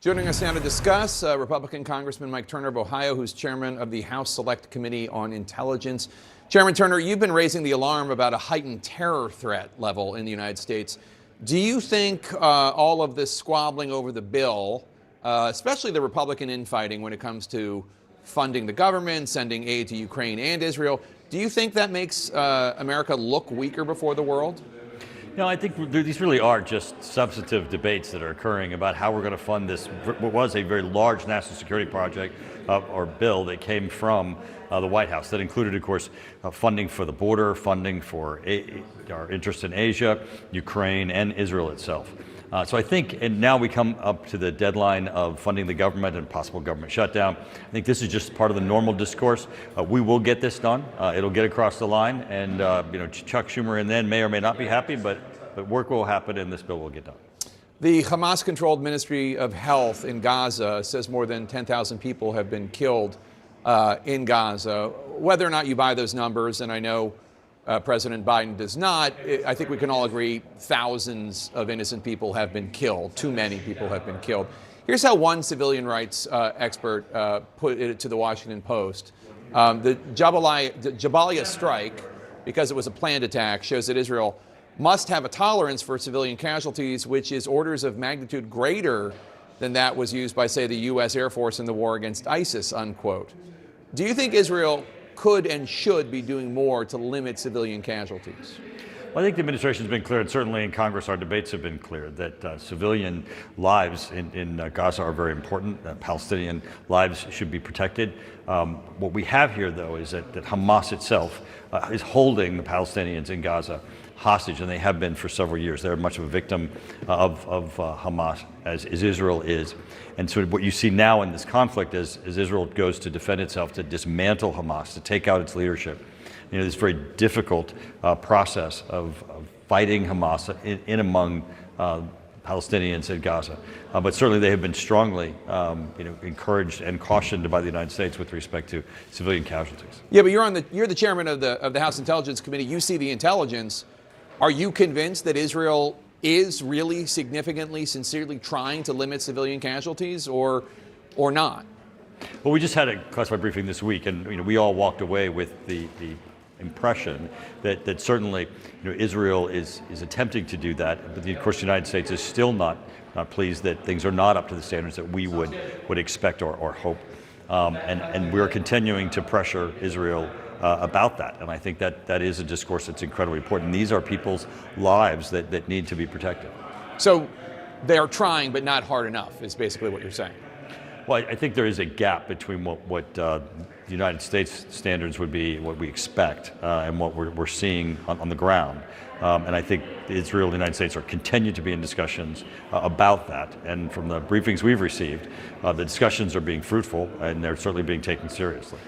Joining us now to discuss, Republican Congressman Mike Turner of Ohio, who's chairman of the House Select Committee on Intelligence. Chairman Turner, you've been raising the alarm about a heightened terror threat level in the United States. Do you think all of this squabbling over the bill, especially the Republican infighting when it comes to funding the government, sending aid to Ukraine and Israel, do you think that makes America look weaker before the world? No, I think these really are just substantive debates that are occurring about how we're going to fund this, what was a very large national security project or bill that came from the White House. That included, of course, funding for the border, funding for our interest in Asia, Ukraine, and Israel itself. So I think, and now we come up to the deadline of funding the government and possible government shutdown. I think this is just part of the normal discourse. We will get this done. It'll get across the line, and Chuck Schumer and then may or may not be happy, but work will happen and this bill will get done. The Hamas-controlled Ministry of Health in Gaza says more than 10,000 people have been killed in Gaza. Whether or not you buy those numbers, and I know President Biden does not, I think we can all agree thousands of innocent people have been killed. Too many people have been killed. Here's how one civilian rights expert put it to the Washington Post. The Jabalia strike, because it was a planned attack, shows that Israel must have a tolerance for civilian casualties, which is orders of magnitude greater than that was used by, say, the U.S. Air Force in the war against ISIS, unquote. Do you think Israel could and should be doing more to limit civilian casualties? Well, I think the administration has been clear, and certainly in Congress our debates have been clear, that civilian lives in Gaza are very important. Palestinian lives should be protected. What we have here, though, is that Hamas itself is holding the Palestinians in Gaza hostage, and they have been for several years. They're much of a victim of Hamas, as Israel is. And so what you see now in this conflict as Israel goes to defend itself, to dismantle Hamas, to take out its leadership, this very difficult process of fighting Hamas in among Palestinians in Gaza. But certainly they have been strongly encouraged and cautioned by the United States with respect to civilian casualties. Yeah, but you're the chairman of the House Intelligence Committee. You see the intelligence. Are you convinced that Israel is really significantly, sincerely trying to limit civilian casualties, or not? Well, we just had a classified briefing this week, and we all walked away with the impression that certainly Israel is attempting to do that, but of course the United States is still not pleased that things are not up to the standards that we would expect or hope, and we're continuing to pressure Israel about that, and I think that is a discourse that's incredibly important. These are people's lives that need to be protected. So they are trying, but not hard enough, is basically what you're saying. Well, I think there is a gap between what the United States standards would be, what we expect, and what we're seeing on the ground. And I think Israel and the United States are continue to be in discussions about that. And from the briefings we've received, the discussions are being fruitful, and they're certainly being taken seriously.